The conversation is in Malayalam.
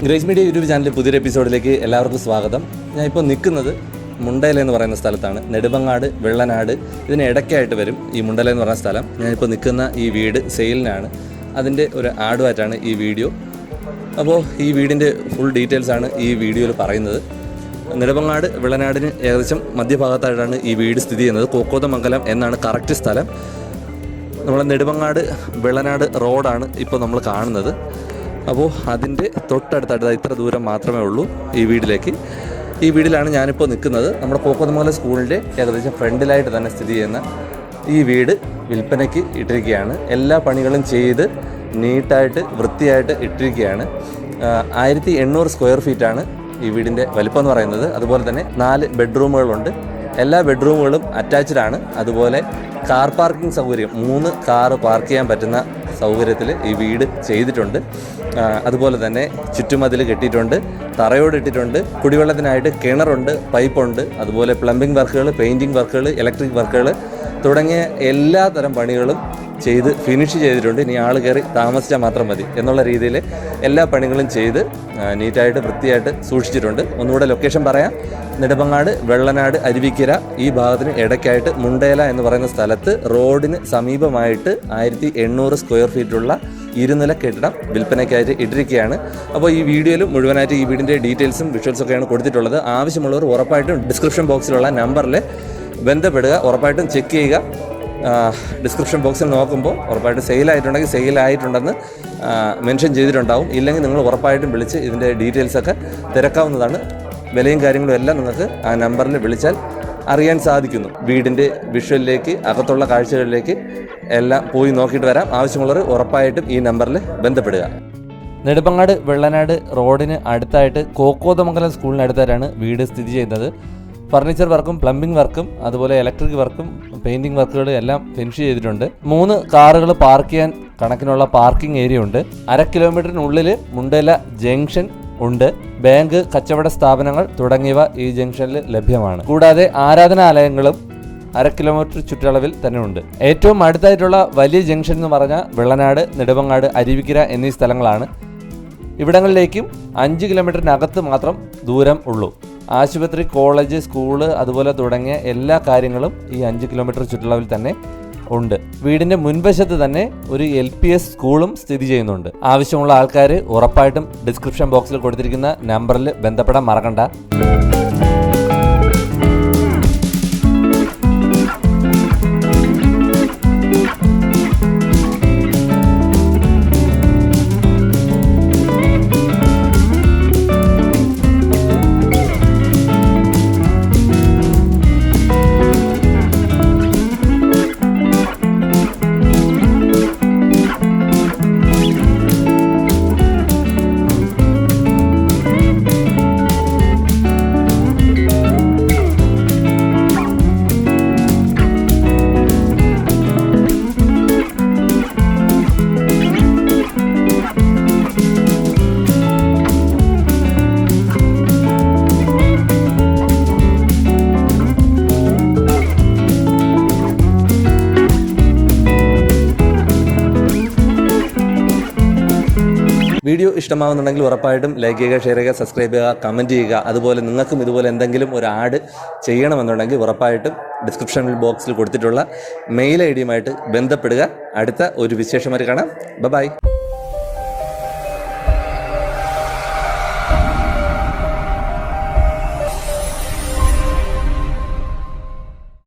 ഗ്രേസ് മീഡിയ യൂട്യൂബ് ചാനലിലെ പുതിയൊരു എപ്പിസോഡിലേക്ക് എല്ലാവർക്കും സ്വാഗതം. ഞാൻ ഇപ്പോൾ നിൽക്കുന്നത് മുണ്ടേല എന്ന് പറയുന്ന സ്ഥലത്താണ്. നെടുമങ്ങാട് വെള്ളനാട് ഇതിന് ഇടയ്ക്കായിട്ട് വരും ഈ മുണ്ടേല എന്ന് പറയുന്ന സ്ഥലം. ഞാനിപ്പോൾ നിൽക്കുന്ന ഈ വീട് സെയിലിനാണ്. അതിൻ്റെ ഒരു ആഡുമായിട്ടാണ് ഈ വീഡിയോ. അപ്പോൾ ഈ വീടിൻ്റെ ഫുൾ ഡീറ്റെയിൽസാണ് ഈ വീഡിയോയിൽ പറയുന്നത്. നെടുമങ്ങാട് വെള്ളനാടിന് ഏകദേശം മധ്യഭാഗത്തായിട്ടാണ് ഈ വീട് സ്ഥിതി ചെയ്യുന്നത്. കോക്കോതമംഗലം എന്നാണ് കറക്റ്റ് സ്ഥലം. നമ്മൾ നെടുമങ്ങാട് വെള്ളനാട് റോഡാണ് ഇപ്പോൾ നമ്മൾ കാണുന്നത്. അപ്പോൾ അതിൻ്റെ തൊട്ടടുത്തായിട്ട് ഇത്ര ദൂരം മാത്രമേ ഉള്ളൂ ഈ വീട്ടിലേക്ക്. ഈ വീട്ടിലാണ് ഞാനിപ്പോൾ നിൽക്കുന്നത്. നമ്മുടെ കോക്കോതമംഗലം സ്കൂളിൻ്റെ ഏകദേശം ഫ്രണ്ടിലായിട്ട് തന്നെ സ്ഥിതി ചെയ്യുന്ന ഈ വീട് വിൽപ്പനയ്ക്ക് ഇട്ടിരിക്കുകയാണ്. എല്ലാ പണികളും ചെയ്ത് നീറ്റായിട്ട് വൃത്തിയായിട്ട് ഇട്ടിരിക്കുകയാണ്. 1800 സ്ക്വയർ ഫീറ്റാണ് ഈ വീടിൻ്റെ വലിപ്പം എന്ന് പറയുന്നത്. അതുപോലെ തന്നെ 4 ബെഡ്റൂമുകളുണ്ട്. എല്ലാ ബെഡ്റൂമുകളും അറ്റാച്ച്ഡ് ആണ്. അതുപോലെ കാർ പാർക്കിംഗ് സൗകര്യം 3 കാറ് പാർക്ക് ചെയ്യാൻ പറ്റുന്ന സൗകര്യത്തിൽ ഈ വീട് ചെയ്തിട്ടുണ്ട്. അതുപോലെ തന്നെ ചുറ്റുമതിൽ കെട്ടിയിട്ടുണ്ട്, തറയോടിട്ടിട്ടുണ്ട്, കുടിവെള്ളത്തിനായിട്ട് കിണറുണ്ട്, പൈപ്പുണ്ട്. അതുപോലെ പ്ലംബിംഗ് വർക്കുകൾ, പെയിൻറ്റിങ് വർക്കുകൾ, ഇലക്ട്രിക് വർക്കുകൾ തുടങ്ങിയ എല്ലാ തരം പണികളും ചെയ്ത് ഫിനിഷ് ചെയ്തിട്ടുണ്ട്. ഇനി ആൾ കയറി താമസിച്ചാൽ മാത്രം മതി എന്നുള്ള രീതിയിൽ എല്ലാ പണികളും ചെയ്ത് നീറ്റായിട്ട് വൃത്തിയായിട്ട് സൂക്ഷിച്ചിട്ടുണ്ട്. ഒന്നുകൂടെ ലൊക്കേഷൻ പറയാം. നെടുമങ്ങാട് വെള്ളനാട് അരുവിക്കര ഈ ഭാഗത്തിന് ഇടയ്ക്കായിട്ട് മുണ്ടേല എന്ന് പറയുന്ന സ്ഥലത്ത് റോഡിന് സമീപമായിട്ട് 1800 സ്ക്വയർ ഫീറ്റുള്ള 2 നില കെട്ടിടം വിൽപ്പനയ്ക്കായിട്ട് ഇട്ടിരിക്കുകയാണ്. അപ്പോൾ ഈ വീഡിയോയിൽ മുഴുവനായിട്ട് ഈ വീടിൻ്റെ ഡീറ്റെയിൽസും വിഷ്വൽസൊക്കെയാണ് കൊടുത്തിട്ടുള്ളത്. ആവശ്യമുള്ളവർ ഉറപ്പായിട്ടും ഡിസ്ക്രിപ്ഷൻ ബോക്സിലുള്ള നമ്പറിൽ ബന്ധപ്പെടുക. ഉറപ്പായിട്ടും ചെക്ക് ചെയ്യുക. ഡിസ്ക്രിപ്ഷൻ ബോക്സിൽ നോക്കുമ്പോൾ ഉറപ്പായിട്ടും സെയിലായിട്ടുണ്ടെങ്കിൽ സെയിലായിട്ടുണ്ടെന്ന് മെൻഷൻ ചെയ്തിട്ടുണ്ടാവും. ഇല്ലെങ്കിൽ നിങ്ങൾ ഉറപ്പായിട്ടും വിളിച്ച് ഇതിൻ്റെ ഡീറ്റെയിൽസൊക്കെ തിരക്കാവുന്നതാണ്. വിലയും കാര്യങ്ങളും എല്ലാം നിങ്ങൾക്ക് ആ നമ്പറിൽ വിളിച്ചാൽ അറിയാൻ സാധിക്കുന്നു. വീടിൻ്റെ വിഷ്വലിലേക്ക്, അകത്തുള്ള കാഴ്ചകളിലേക്ക് എല്ലാം പോയി നോക്കിയിട്ട് വരാം. ആവശ്യമുള്ളവർ ഉറപ്പായിട്ടും ഈ നമ്പറിൽ ബന്ധപ്പെടുക. നെടുമങ്ങാട് വെള്ളനാട് റോഡിന് അടുത്തായിട്ട് കോക്കോതമംഗലം സ്കൂളിനടുത്തായിട്ടാണ് വീട് സ്ഥിതി ചെയ്യുന്നത്. ഫർണിച്ചർ വർക്കും പ്ലംബിംഗ് വർക്കും അതുപോലെ ഇലക്ട്രിക് വർക്കും പെയിൻറ്റിംഗ് വർക്കുകൾ എല്ലാം ഫിനിഷ് ചെയ്തിട്ടുണ്ട്. 3 കാറുകൾ പാർക്ക് ചെയ്യാൻ കണക്കിനുള്ള പാർക്കിംഗ് ഏരിയ ഉണ്ട്. 1/2 കിലോമീറ്ററിനുള്ളിൽ മുണ്ടേല ജംഗ്ഷൻ ഉണ്ട്. ബാങ്ക്, കച്ചവട സ്ഥാപനങ്ങൾ തുടങ്ങിയവ ഈ ജംഗ്ഷനിൽ ലഭ്യമാണ്. കൂടാതെ ആരാധനാലയങ്ങളും 1/2 കിലോമീറ്റർ ചുറ്റളവിൽ തന്നെ ഉണ്ട്. ഏറ്റവും അടുത്തായിട്ടുള്ള വലിയ ജംഗ്ഷൻ എന്ന് പറഞ്ഞാൽ വെള്ളനാട്, നെടുമങ്ങാട്, അരുവിക്കര എന്നീ സ്ഥലങ്ങളാണ്. ഇവിടങ്ങളിലേക്കും 5 കിലോമീറ്ററിനകത്ത് മാത്രം ദൂരം ഉള്ളൂ. ആശുപത്രി, കോളേജ്, സ്കൂള് അതുപോലെ തുടങ്ങിയ എല്ലാ കാര്യങ്ങളും ഈ 5 കിലോമീറ്റർ ചുറ്റളവിൽ തന്നെ ഉണ്ട്. വീടിൻ്റെ മുൻവശത്ത് തന്നെ ഒരു LPS സ്കൂളും സ്ഥിതി ചെയ്യുന്നുണ്ട്. ആവശ്യമുള്ള ആൾക്കാർ ഉറപ്പായിട്ടും ഡിസ്ക്രിപ്ഷൻ ബോക്സിൽ കൊടുത്തിരിക്കുന്ന നമ്പറിൽ ബന്ധപ്പെടാൻ മറക്കണ്ട. വീഡിയോ ഇഷ്ടമാവുന്നുണ്ടെങ്കിൽ ഉറപ്പായിട്ടും ലൈക്ക് ചെയ്യുക, ഷെയർ ചെയ്യുക, സബ്സ്ക്രൈബ് ചെയ്യുക, കമൻറ്റ് ചെയ്യുക. അതുപോലെ നിങ്ങൾക്കും ഇതുപോലെ എന്തെങ്കിലും ഒരു ആഡ് ചെയ്യണമെന്നുണ്ടെങ്കിൽ ഉറപ്പായിട്ടും ഡിസ്ക്രിപ്ഷൻ ബോക്സിൽ കൊടുത്തിട്ടുള്ള മെയിൽ ID യുമായിട്ട് ബന്ധപ്പെടുക. അടുത്ത ഒരു വിശേഷമായിട്ട് കാണാം. ബൈ.